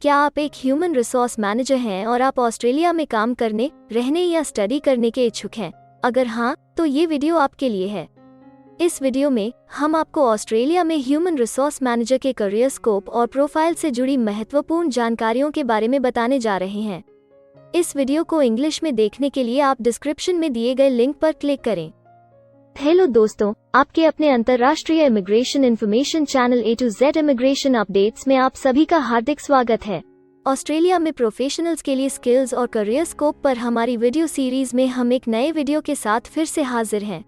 क्या आप एक ह्यूमन रिसोर्स मैनेजर हैं और आप ऑस्ट्रेलिया में काम करने, रहने या स्टडी करने के इच्छुक हैं? अगर हाँ, तो ये वीडियो आपके लिए है। इस वीडियो में हम आपको ऑस्ट्रेलिया में ह्यूमन रिसोर्स मैनेजर के करियर स्कोप और प्रोफाइल से जुड़ी महत्वपूर्ण जानकारियों के बारे में बताने जा रहे हैं। इस वीडियो को इंग्लिश में देखने के लिए आप डिस्क्रिप्शन में दिए गए लिंक पर क्लिक करें। हेलो दोस्तों, आपके अपने अंतर्राष्ट्रीय immigration information channel A to Z immigration updates में आप सभी का हार्दिक स्वागत है। ऑस्ट्रेलिया में प्रोफेशनल्स के लिए स्किल्स और करियर स्कोप पर हमारी वीडियो सीरीज में हम एक नए वीडियो के साथ फिर से हाजिर हैं।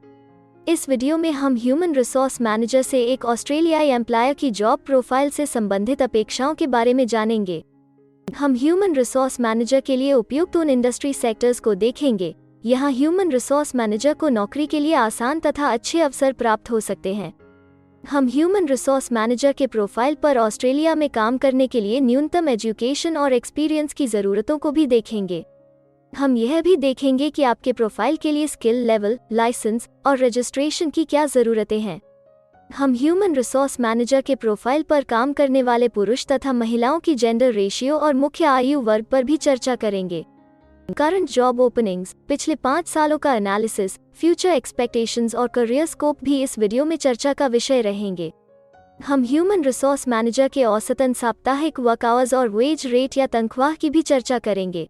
इस वीडियो में हम ह्यूमन रिसोर्स मैनेजर से एक ऑस्ट्रेलियाई एम्प्लॉयर की जॉब प्रोफाइल से संबंधित अपेक्षाओं के बारे में जानेंगे। हम ह्यूमन रिसोर्स मैनेजर के लिए उपयुक्त उन इंडस्ट्री सेक्टर्स को देखेंगे। यहाँ ह्यूमन रिसोर्स मैनेजर को नौकरी के लिए आसान तथा अच्छे अवसर प्राप्त हो सकते हैं। हम ह्यूमन रिसोर्स मैनेजर के प्रोफाइल पर ऑस्ट्रेलिया में काम करने के लिए न्यूनतम एजुकेशन और एक्सपीरियंस की ज़रूरतों को भी देखेंगे। हम यह भी देखेंगे कि आपके प्रोफाइल के लिए स्किल लेवल, लाइसेंस और रजिस्ट्रेशन की क्या ज़रूरतें हैं। हम ह्यूमन रिसोर्स मैनेजर के प्रोफाइल पर काम करने वाले पुरुष तथा महिलाओं की जेंडर रेशियो और मुख्य आयु वर्ग पर भी चर्चा करेंगे। करंट जॉब ओपनिंग्स, पिछले 5 सालों का एनालिसिस, फ्यूचर एक्सपेक्टेशंस और करियर स्कोप भी इस वीडियो में चर्चा का विषय रहेंगे। हम ह्यूमन रिसोर्स मैनेजर के औसतन साप्ताहिक वर्क आवर्स और वेज रेट या तनख्वाह की भी चर्चा करेंगे।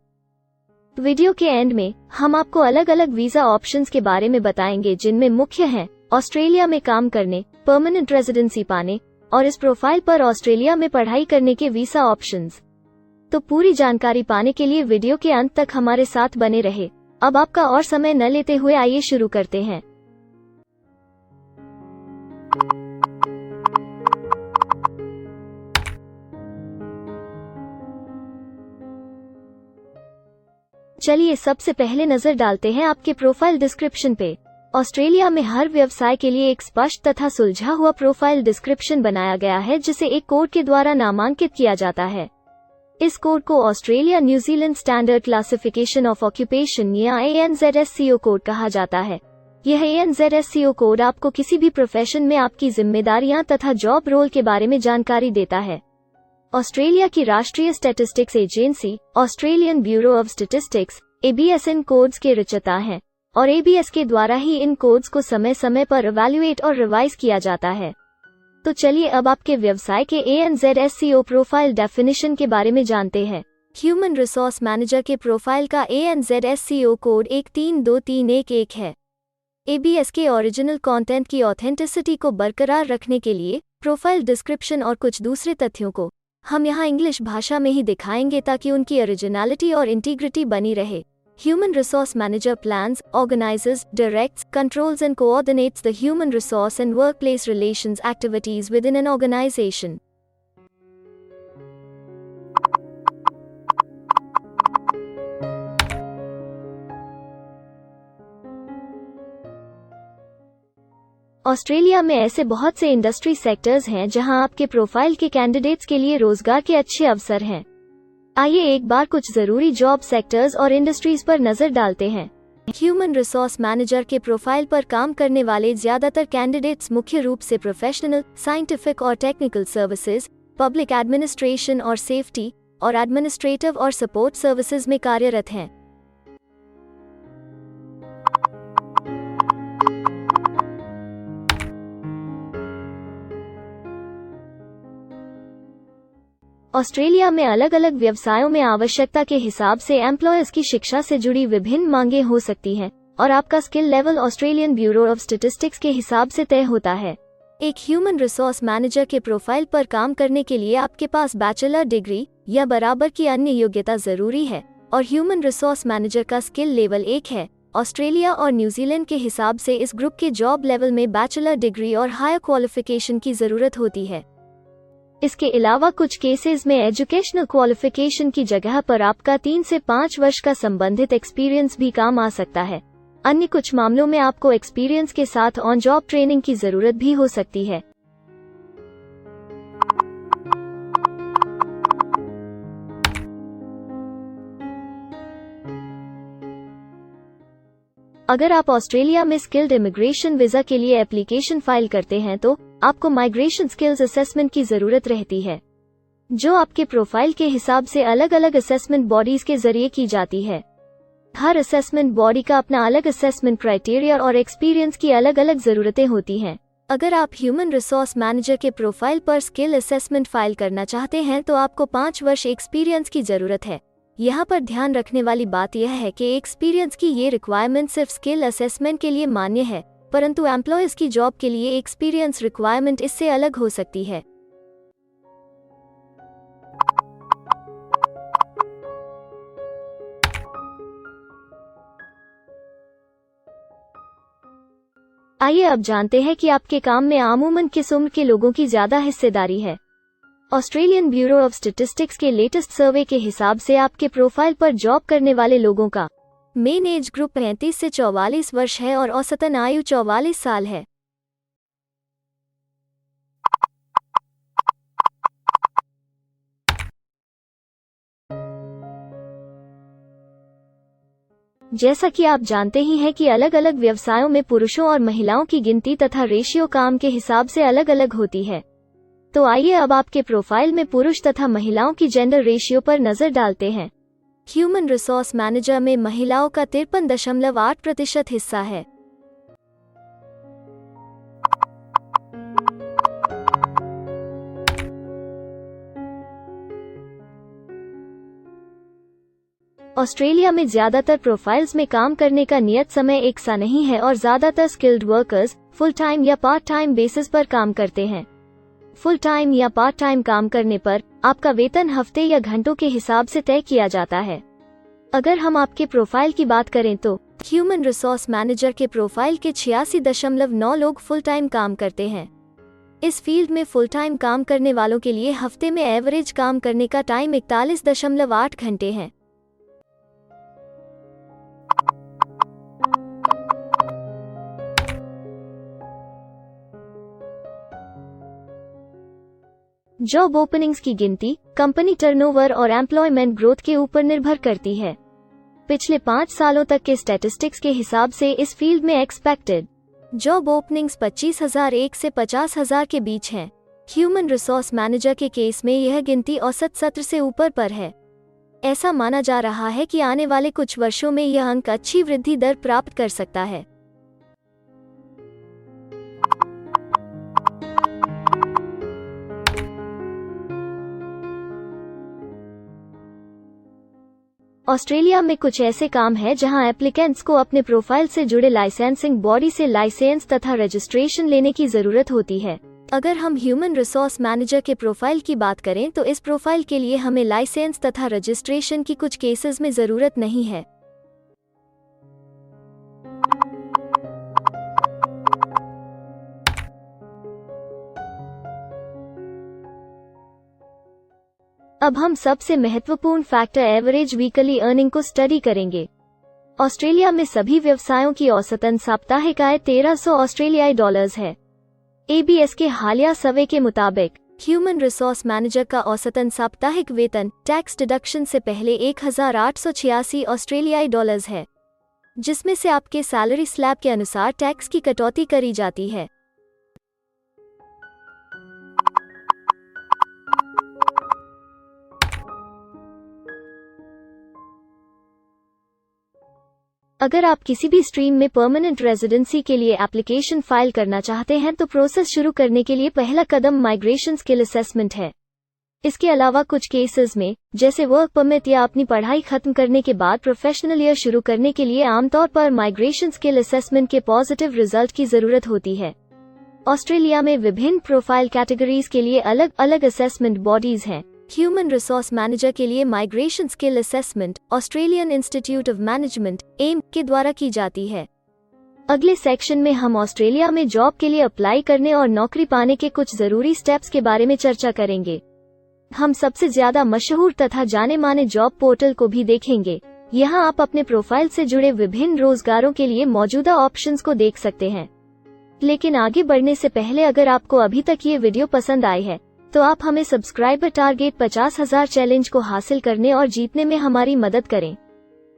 वीडियो के एंड में हम आपको अलग अलग वीजा ऑप्शंस के बारे में बताएंगे, जिनमें मुख्य हैं ऑस्ट्रेलिया में काम करने, परमानेंट रेजिडेंसी पाने और इस प्रोफाइल पर ऑस्ट्रेलिया में पढ़ाई करने के वीजा ऑप्शंस। तो पूरी जानकारी पाने के लिए वीडियो के अंत तक हमारे साथ बने रहे। अब आपका और समय न लेते हुए आइए शुरू करते हैं। चलिए सबसे पहले नजर डालते हैं आपके प्रोफाइल डिस्क्रिप्शन पे। ऑस्ट्रेलिया में हर व्यवसाय के लिए एक स्पष्ट तथा सुलझा हुआ प्रोफाइल डिस्क्रिप्शन बनाया गया है, जिसे एक कोड के द्वारा नामांकित किया जाता है। इस कोड को Australia New Zealand standard classification of occupation या ANZSCO कोड कहा जाता है। यह ANZSCO कोड आपको किसी भी प्रोफेशन में आपकी जिम्मेदारियां तथा जॉब रोल के बारे में जानकारी देता है। ऑस्ट्रेलिया की राष्ट्रीय statistics agency, Australian bureau of statistics, ABS in codes के रचयिता हैं और ABS के द्वारा ही इन कोड्स को समय समय पर इवैल्यूएट और रिवाइज किया जाता है। तो चलिए अब आपके व्यवसाय के ANZSCO प्रोफाइल डेफिनेशन के बारे में जानते हैं। ह्यूमन रिसोर्स मैनेजर के प्रोफाइल का ANZSCO कोड 132311 है। ABS के ओरिजिनल कंटेंट की ऑथेंटिसिटी को बरकरार रखने के लिए प्रोफाइल डिस्क्रिप्शन और कुछ दूसरे तथ्यों को हम यहाँ इंग्लिश भाषा में ही दिखाएंगे, ताकि उनकी ओरिजिनलिटी और इंटीग्रिटी बनी रहे। Human Resource Manager plans, organizes, directs, controls and coordinates the human resource and workplace relations activities within an organization. Australia में ऐसे बहुत से इंडस्ट्री सेक्टर्स हैं जहां आपके प्रोफाइल के कैंडिडेट्स के लिए रोजगार के अच्छे अवसर हैं। आइए एक बार कुछ जरूरी जॉब सेक्टर्स और इंडस्ट्रीज पर नजर डालते हैं। ह्यूमन रिसोर्स मैनेजर के प्रोफाइल पर काम करने वाले ज्यादातर कैंडिडेट्स मुख्य रूप से प्रोफेशनल, साइंटिफिक और टेक्निकल सर्विसेज, पब्लिक एडमिनिस्ट्रेशन और सेफ्टी और एडमिनिस्ट्रेटिव और सपोर्ट सर्विसेज में कार्यरत हैं। ऑस्ट्रेलिया में अलग अलग व्यवसायों में आवश्यकता के हिसाब से एम्प्लॉयर्स की शिक्षा से जुड़ी विभिन्न मांगें हो सकती हैं और आपका skill level Australian bureau of statistics के हिसाब से तय होता है। एक ह्यूमन रिसोर्स मैनेजर के प्रोफाइल पर काम करने के लिए आपके पास बैचलर डिग्री या बराबर की अन्य योग्यता जरूरी है और ह्यूमन रिसोर्स मैनेजर का स्किल लेवल 1 है। ऑस्ट्रेलिया और न्यूजीलैंड के हिसाब से इस ग्रुप के जॉब लेवल में बैचलर डिग्री और हायर क्वालिफिकेशन की जरूरत होती है। इसके अलावा कुछ केसेस में एजुकेशनल क्वालिफिकेशन की जगह पर आपका 3 से 5 वर्ष का संबंधित एक्सपीरियंस भी काम आ सकता है। अन्य कुछ मामलों में आपको एक्सपीरियंस के साथ ऑन जॉब ट्रेनिंग की जरूरत भी हो सकती है। अगर आप ऑस्ट्रेलिया में स्किल्ड इमिग्रेशन वीजा के लिए एप्लीकेशन फाइल करते हैं तो आपको माइग्रेशन स्किल्स असेसमेंट की जरूरत रहती है। जो आपके प्रोफाइल के हिसाब से अलग अलग असेसमेंट बॉडीज के जरिए की जाती है। हर असेसमेंट बॉडी का अपना अलग असेसमेंट क्राइटेरिया और एक्सपीरियंस की अलग अलग जरूरतें होती हैं। अगर आप ह्यूमन रिसोर्स मैनेजर के प्रोफाइल पर स्किल असेसमेंट फाइल करना चाहते हैं तो आपको 5 वर्ष एक्सपीरियंस की जरूरत है। यहाँ पर ध्यान रखने वाली बात यह है कि एक्सपीरियंस की ये रिक्वायरमेंट सिर्फ स्किल असेसमेंट के लिए मान्य है, परंतु एम्प्लॉयज की जॉब के लिए एक्सपीरियंस रिक्वायरमेंट इससे अलग हो सकती है। आइए अब जानते हैं कि आपके काम में आमूमन किस उम्र के लोगों की ज्यादा हिस्सेदारी है। ऑस्ट्रेलियन ब्यूरो ऑफ स्टैटिस्टिक्स के लेटेस्ट सर्वे के हिसाब से आपके प्रोफाइल पर जॉब करने वाले लोगों का मेन एज ग्रुप 35 से 44 वर्ष है और औसतन आयु 44 साल है। जैसा कि आप जानते ही हैं कि अलग अलग व्यवसायों में पुरुषों और महिलाओं की गिनती तथा रेशियो काम के हिसाब से अलग अलग होती है। तो आइए अब आपके प्रोफाइल में पुरुष तथा महिलाओं की जेंडर रेशियो पर नजर डालते हैं। ह्यूमन रिसोर्स मैनेजर में महिलाओं का 53.8% हिस्सा है। ऑस्ट्रेलिया में ज्यादातर प्रोफाइल्स में काम करने का नियत समय एक सा नहीं है और ज्यादातर स्किल्ड वर्कर्स फुल टाइम या पार्ट टाइम बेसिस पर काम करते हैं। फुल टाइम या पार्ट टाइम काम करने पर आपका वेतन हफ्ते या घंटों के हिसाब से तय किया जाता है। अगर हम आपके प्रोफाइल की बात करें तो ह्यूमन रिसोर्स मैनेजर के प्रोफाइल के 86.9 लोग फुल टाइम काम करते हैं। इस फील्ड में फुल टाइम काम करने वालों के लिए हफ्ते में एवरेज काम करने का टाइम 41.8 घंटे है। जॉब ओपनिंग्स की गिनती कंपनी टर्नओवर और एम्प्लॉयमेंट ग्रोथ के ऊपर निर्भर करती है। पिछले 5 सालों तक के स्टैटिस्टिक्स के हिसाब से इस फील्ड में एक्सपेक्टेड जॉब ओपनिंग्स 25,001 से 50,000 के बीच हैं। ह्यूमन रिसोर्स मैनेजर के केस में यह गिनती औसत सत्र से ऊपर पर है। ऐसा माना जा रहा है कि आने वाले कुछ वर्षों में यह अंक अच्छी वृद्धि दर प्राप्त कर सकता है। ऑस्ट्रेलिया में कुछ ऐसे काम हैं जहां एप्लीकेंट्स को अपने प्रोफाइल से जुड़े लाइसेंसिंग बॉडी से लाइसेंस तथा रजिस्ट्रेशन लेने की जरूरत होती है। अगर हम ह्यूमन रिसोर्स मैनेजर के प्रोफाइल की बात करें तो इस प्रोफाइल के लिए हमें लाइसेंस तथा रजिस्ट्रेशन की कुछ केसेस में जरूरत नहीं है। अब हम सबसे महत्वपूर्ण फैक्टर एवरेज वीकली अर्निंग को स्टडी करेंगे। ऑस्ट्रेलिया में सभी व्यवसायों की औसतन साप्ताहिक आय 1300 ऑस्ट्रेलियाई डॉलर्स है। ABS के हालिया सर्वे के मुताबिक ह्यूमन रिसोर्स मैनेजर का औसतन साप्ताहिक वेतन टैक्स डिडक्शन से पहले 1886 ऑस्ट्रेलियाई डॉलर्स है, जिसमें से आपके सैलरी स्लैब के अनुसार टैक्स की कटौती करी जाती है। अगर आप किसी भी स्ट्रीम में परमानेंट रेजिडेंसी के लिए एप्लीकेशन फाइल करना चाहते हैं तो प्रोसेस शुरू करने के लिए पहला कदम माइग्रेशन स्किल असेसमेंट है। इसके अलावा कुछ केसेस में, जैसे वर्क परमिट या अपनी पढ़ाई खत्म करने के बाद प्रोफेशनल ईयर शुरू करने के लिए आमतौर पर माइग्रेशन स्किल असेसमेंट के पॉजिटिव रिजल्ट की जरूरत होती है। ऑस्ट्रेलिया में विभिन्न प्रोफाइल कैटेगरीज के लिए अलग अलग असेसमेंट बॉडीज हैं। ह्यूमन रिसोर्स मैनेजर के लिए migration skill assessment Australian Institute of Management M के द्वारा की जाती है। अगले सेक्शन में हम ऑस्ट्रेलिया में जॉब के लिए अप्लाई करने और नौकरी पाने के कुछ जरूरी स्टेप्स के बारे में चर्चा करेंगे। हम सबसे ज्यादा मशहूर तथा जाने माने जॉब पोर्टल को भी देखेंगे। यहाँ आप अपने प्रोफाइल से जुड़े विभिन्न रोजगारों के लिए मौजूदा ऑप्शंस को देख सकते हैं। लेकिन आगे बढ़ने से पहले अगर आपको अभी तक ये वीडियो पसंद आई है तो आप हमें सब्सक्राइबर टारगेट 50,000 चैलेंज को हासिल करने और जीतने में हमारी मदद करें।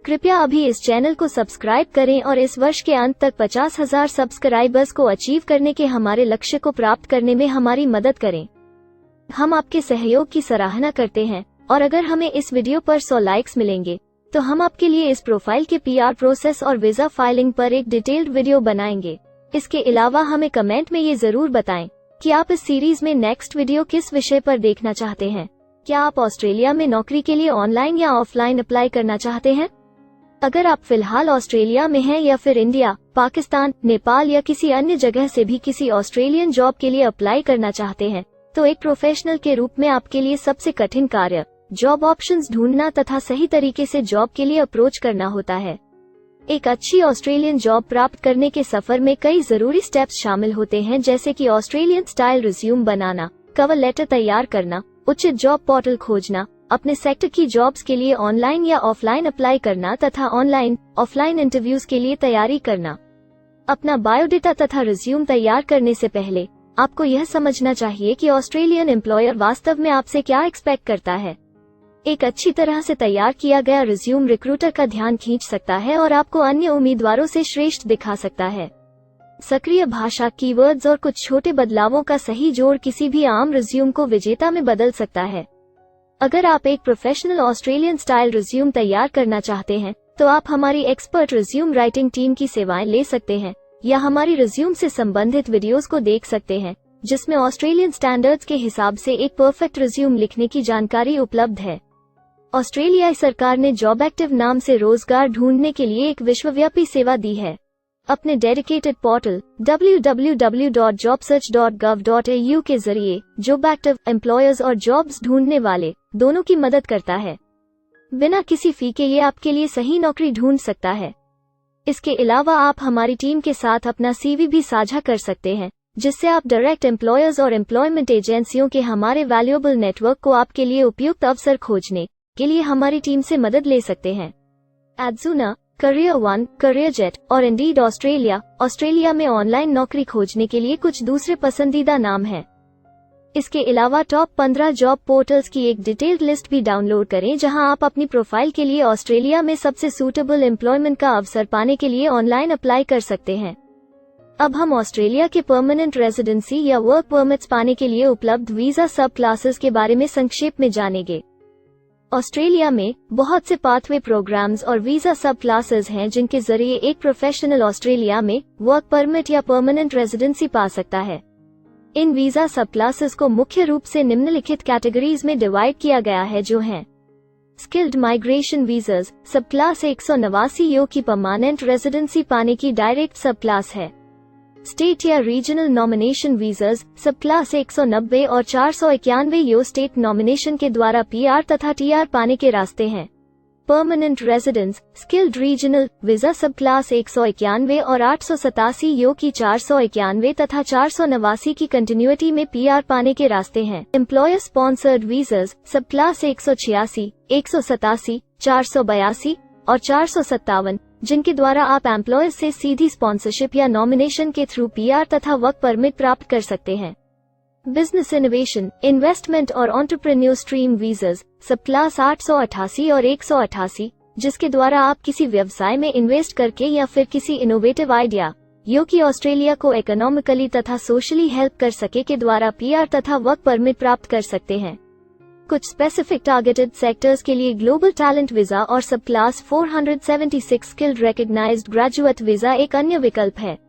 कृपया अभी इस चैनल को सब्सक्राइब करें और इस वर्ष के अंत तक 50,000 सब्सक्राइबर्स को अचीव करने के हमारे लक्ष्य को प्राप्त करने में हमारी मदद करें। हम आपके सहयोग की सराहना करते हैं और अगर हमें इस वीडियो पर 100 लाइक्स मिलेंगे तो हम आपके लिए इस प्रोफाइल के PR प्रोसेस और वीजा फाइलिंग पर एक डिटेल्ड वीडियो बनाएंगे। इसके अलावा हमें कमेंट में ये जरूर बताएं कि आप इस सीरीज में नेक्स्ट वीडियो किस विषय पर देखना चाहते हैं। क्या आप ऑस्ट्रेलिया में नौकरी के लिए ऑनलाइन या ऑफलाइन अप्लाई करना चाहते हैं? अगर आप फिलहाल ऑस्ट्रेलिया में हैं या फिर इंडिया, पाकिस्तान, नेपाल या किसी अन्य जगह से भी किसी ऑस्ट्रेलियन जॉब के लिए अप्लाई करना चाहते हैं तो एक प्रोफेशनल के रूप में आपके लिए सबसे कठिन कार्य जॉब ऑप्शंस ढूंढना तथा सही तरीके से जॉब के लिए अप्रोच करना होता है। एक अच्छी ऑस्ट्रेलियन जॉब प्राप्त करने के सफर में कई जरूरी स्टेप्स शामिल होते हैं, जैसे कि ऑस्ट्रेलियन स्टाइल रिज्यूम बनाना, कवर लेटर तैयार करना, उचित जॉब पोर्टल खोजना, अपने सेक्टर की जॉब्स के लिए ऑनलाइन या ऑफलाइन अप्लाई करना तथा ऑनलाइन ऑफलाइन इंटरव्यूज के लिए तैयारी करना। अपना बायोडेटा तथा रिज्यूम तैयार करने से पहले आपको यह समझना चाहिए कि ऑस्ट्रेलियन एम्प्लॉयर वास्तव में आपसे क्या एक्सपेक्ट करता है। एक अच्छी तरह से तैयार किया गया रिज्यूम रिक्रूटर का ध्यान खींच सकता है और आपको अन्य उम्मीदवारों से श्रेष्ठ दिखा सकता है। सक्रिय भाषा, कीवर्ड्स और कुछ छोटे बदलावों का सही जोड़ किसी भी आम रिज्यूम को विजेता में बदल सकता है। अगर आप एक प्रोफेशनल ऑस्ट्रेलियन स्टाइल रिज्यूम तैयार करना चाहते हैं तो आप हमारी एक्सपर्ट रिज्यूम राइटिंग टीम की सेवाएं ले सकते हैं या हमारी रिज्यूम से संबंधित वीडियोस को देख सकते हैं, जिसमें ऑस्ट्रेलियन स्टैंडर्ड्स के हिसाब से एक परफेक्ट रिज्यूम लिखने की जानकारी उपलब्ध है। ऑस्ट्रेलियाई सरकार ने जॉब एक्टिव नाम से रोजगार ढूंढने के लिए एक विश्वव्यापी सेवा दी है। अपने डेडिकेटेड पोर्टल www.jobsearch.gov.au के जरिए जॉब एक्टिव एम्प्लॉयर्स और जॉब्स ढूंढने वाले दोनों की मदद करता है। बिना किसी फी के ये आपके लिए सही नौकरी ढूंढ सकता है। इसके अलावा आप हमारी टीम के साथ अपना CV भी साझा कर सकते हैं, जिससे आप डायरेक्ट एम्प्लॉयर्स और एम्प्लॉयमेंट एजेंसियों के हमारे वैल्यूएबल नेटवर्क को आपके लिए उपयुक्त अवसर खोजने के लिए हमारी टीम से मदद ले सकते हैं। एडजूना, करियर वन, करियर जेट और इंडीड ऑस्ट्रेलिया में ऑनलाइन नौकरी खोजने के लिए कुछ दूसरे पसंदीदा नाम हैं। इसके अलावा टॉप 15 जॉब पोर्टल्स की एक डिटेल्ड लिस्ट भी डाउनलोड करें, जहां आप अपनी प्रोफाइल के लिए ऑस्ट्रेलिया में सबसे सूटेबल एम्प्लॉयमेंट का अवसर पाने के लिए ऑनलाइन अप्लाई कर सकते हैं। अब हम ऑस्ट्रेलिया के परमानेंट रेजिडेंसी या वर्क परमिट्स पाने के लिए उपलब्ध वीजा सब क्लासेस के बारे में संक्षेप में जानेंगे। ऑस्ट्रेलिया में बहुत से पाथवे प्रोग्राम्स और वीजा सब क्लासेस हैं, जिनके जरिए एक प्रोफेशनल ऑस्ट्रेलिया में वर्क परमिट या परमानेंट रेजिडेंसी पा सकता है। इन वीजा सब क्लासेस को मुख्य रूप से निम्नलिखित कैटेगरीज में डिवाइड किया गया है, जो हैं स्किल्ड माइग्रेशन वीजास, सब क्लास 189 यो की परमानेंट रेजिडेंसी पाने की डायरेक्ट सब क्लास है। स्टेट या रीजनल नॉमिनेशन वीजास, सब क्लास 190 और 491 यो स्टेट नॉमिनेशन के द्वारा PR तथा TR पाने के रास्ते हैं। Permanent residence, skilled regional visa, सब क्लास 191 और 887 यो की 491 तथा 489 की कंटिन्यूटी में PR पाने के रास्ते हैं। एम्प्लॉयर स्पॉन्सर्ड वीजास, सब क्लास 186, 187, 482 और 457, जिनके द्वारा आप एम्प्लॉयर से सीधी स्पॉन्सरशिप या नॉमिनेशन के थ्रू PR तथा वर्क परमिट प्राप्त कर सकते हैं। बिजनेस इनोवेशन, इन्वेस्टमेंट और एंटरप्रेन्योर स्ट्रीम वीजास, सब क्लास 888 और 188, जिसके द्वारा आप किसी व्यवसाय में इन्वेस्ट करके या फिर किसी इनोवेटिव आइडिया यो कि ऑस्ट्रेलिया को इकोनॉमिकली तथा सोशली हेल्प कर सके के द्वारा PR तथा वर्क परमिट प्राप्त कर सकते हैं। कुछ स्पेसिफिक टारगेटेड सेक्टर्स के लिए ग्लोबल टैलेंट वीजा और subclass 476 skilled recognised graduate visa एक अन्य विकल्प है।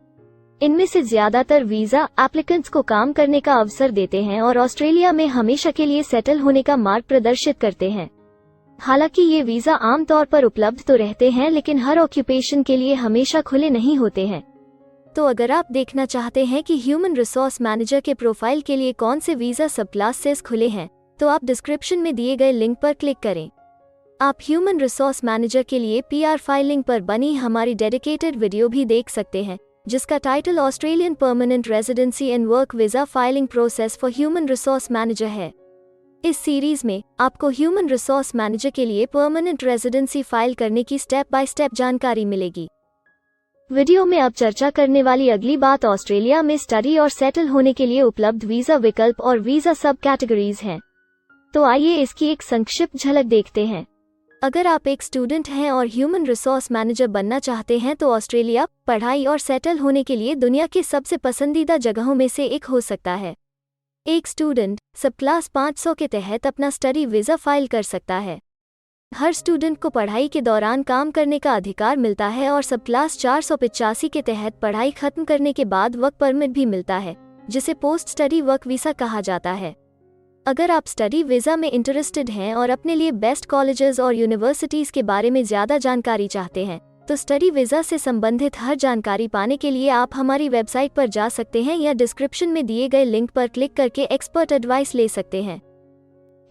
इनमें से ज्यादातर वीजा एप्लीकेंट्स को काम करने का अवसर देते हैं और ऑस्ट्रेलिया में हमेशा के लिए सेटल होने का मार्ग प्रदर्शित करते हैं। हालांकि ये वीजा आमतौर पर उपलब्ध तो रहते हैं, लेकिन हर ऑक्यूपेशन के लिए हमेशा खुले नहीं होते हैं। तो अगर आप देखना चाहते हैं कि ह्यूमन रिसोर्स मैनेजर के प्रोफाइल के लिए कौन से वीजा सब क्लासेस खुले हैं, तो आप डिस्क्रिप्शन में दिए गए लिंक पर क्लिक करें। आप ह्यूमन रिसोर्स मैनेजर के लिए PR फाइलिंग पर बनी हमारी डेडिकेटेड वीडियो भी देख सकते हैं, जिसका title Australian permanent residency and work visa filing process for human resource manager है। इस सीरीज में आपको ह्यूमन रिसोर्स मैनेजर के लिए परमानेंट रेजिडेंसी फाइल करने की स्टेप बाय स्टेप जानकारी मिलेगी। वीडियो में अब चर्चा करने वाली अगली बात ऑस्ट्रेलिया में स्टडी और सेटल होने के लिए उपलब्ध वीजा विकल्प और वीजा सब कैटेगरीज हैं। तो आइए इसकी एक संक्षिप्त झलक देखते हैं। अगर आप एक स्टूडेंट हैं और ह्यूमन रिसोर्स मैनेजर बनना चाहते हैं तो ऑस्ट्रेलिया पढ़ाई और सेटल होने के लिए दुनिया की सबसे पसंदीदा जगहों में से एक हो सकता है। एक स्टूडेंट सब क्लास 500 के तहत अपना स्टडी वीज़ा फाइल कर सकता है। हर स्टूडेंट को पढ़ाई के दौरान काम करने का अधिकार मिलता है और सब क्लास 485 के तहत पढ़ाई खत्म करने के बाद वर्क परमिट भी मिलता है, जिसे पोस्ट स्टडी वर्क वीज़ा कहा जाता है। अगर आप स्टडी वीज़ा में इंटरेस्टेड हैं और अपने लिए बेस्ट कॉलेजेस और यूनिवर्सिटीज़ के बारे में ज़्यादा जानकारी चाहते हैं, तो स्टडी वीज़ा से संबंधित हर जानकारी पाने के लिए आप हमारी वेबसाइट पर जा सकते हैं या डिस्क्रिप्शन में दिए गए लिंक पर क्लिक करके एक्सपर्ट एडवाइस ले सकते हैं।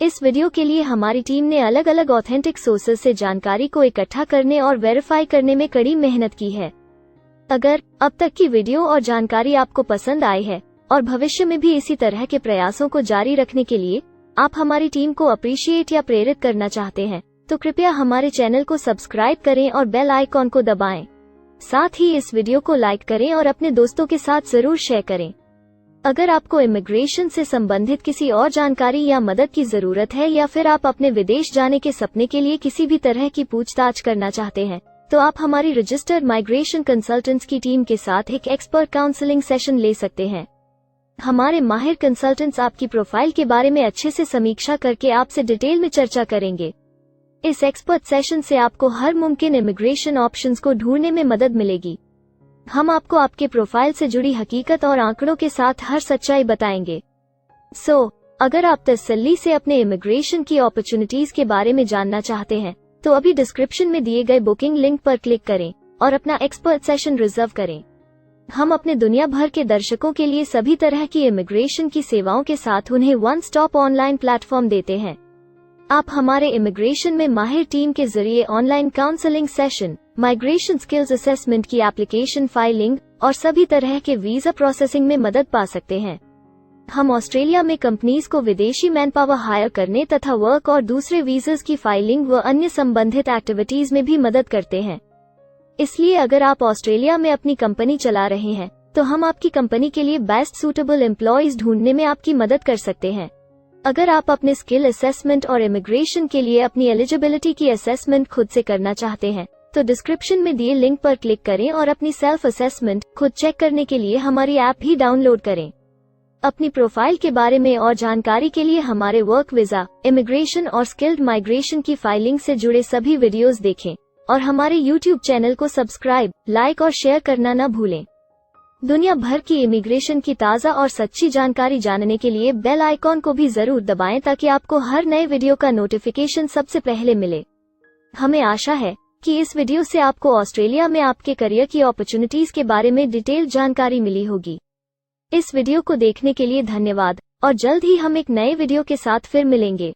इस वीडियो के लिए हमारी टीम ने अलग अलग ऑथेंटिक सोर्सेज से जानकारी को इकट्ठा करने और वेरीफाई करने में कड़ी मेहनत की है। अगर अब तक की वीडियो और जानकारी आपको पसंद आई है और भविष्य में भी इसी तरह के प्रयासों को जारी रखने के लिए आप हमारी टीम को अप्रिशिएट या प्रेरित करना चाहते हैं, तो कृपया हमारे चैनल को सब्सक्राइब करें और बेल आइकॉन को दबाएं। साथ ही इस वीडियो को लाइक करें और अपने दोस्तों के साथ जरूर शेयर करें। अगर आपको इमिग्रेशन से संबंधित किसी और जानकारी या मदद की जरूरत है या फिर आप अपने विदेश जाने के सपने के लिए किसी भी तरह की पूछताछ करना चाहते हैं, तो आप हमारी रजिस्टर्ड माइग्रेशन कंसल्टेंट्स की टीम के साथ एक एक्सपर्ट काउंसलिंग सेशन ले सकते हैं। हमारे माहिर कंसल्टेंट्स आपकी प्रोफाइल के बारे में अच्छे से समीक्षा करके आपसे डिटेल में चर्चा करेंगे। इस एक्सपर्ट सेशन से आपको हर मुमकिन इमिग्रेशन ऑप्शंस को ढूंढने में मदद मिलेगी। हम आपको आपके प्रोफाइल से जुड़ी हकीकत और आंकड़ों के साथ हर सच्चाई बताएंगे। अगर आप तसल्ली से अपने इमिग्रेशन की अपॉर्चुनिटीज के बारे में जानना चाहते हैं, तो अभी डिस्क्रिप्शन में दिए गए बुकिंग लिंक पर क्लिक करें और अपना एक्सपर्ट सेशन रिजर्व करें। हम अपने दुनिया भर के दर्शकों के लिए सभी तरह की इमिग्रेशन की सेवाओं के साथ उन्हें वन स्टॉप ऑनलाइन प्लेटफॉर्म देते हैं। आप हमारे इमिग्रेशन में माहिर टीम के जरिए online counselling session, migration skills assessment की एप्लीकेशन फाइलिंग और सभी तरह के वीजा प्रोसेसिंग में मदद पा सकते हैं। हम ऑस्ट्रेलिया में कंपनीज को विदेशी मैन पावर हायर करने तथा वर्क और दूसरे वीजास की फाइलिंग व अन्य संबंधित एक्टिविटीज में भी मदद करते हैं। इसलिए अगर आप ऑस्ट्रेलिया में अपनी कंपनी चला रहे हैं, तो हम आपकी कंपनी के लिए बेस्ट सूटेबल एम्प्लॉयज ढूंढने में आपकी मदद कर सकते हैं। अगर आप अपने स्किल असेसमेंट और इमिग्रेशन के लिए अपनी एलिजिबिलिटी की असेसमेंट खुद से करना चाहते हैं, तो डिस्क्रिप्शन में दिए लिंक पर क्लिक करें और अपनी सेल्फ असेसमेंट खुद चेक करने के लिए हमारी ऐप भी डाउनलोड करें। अपनी प्रोफाइल के बारे में और जानकारी के लिए हमारे वर्क वीजा, इमिग्रेशन और स्किल्ड माइग्रेशन की फाइलिंग से जुड़े सभी वीडियोस देखें और हमारे YouTube चैनल को सब्सक्राइब, लाइक और शेयर करना न भूलें। दुनिया भर की इमिग्रेशन की ताज़ा और सच्ची जानकारी जानने के लिए बेल आइकॉन को भी जरूर दबाएं ताकि आपको हर नए वीडियो का नोटिफिकेशन सबसे पहले मिले। हमें आशा है कि इस वीडियो से आपको ऑस्ट्रेलिया में आपके करियर की अपॉर्चुनिटीज के बारे में डिटेल जानकारी मिली होगी। इस वीडियो को देखने के लिए धन्यवाद और जल्द ही हम एक नए वीडियो के साथ फिर मिलेंगे।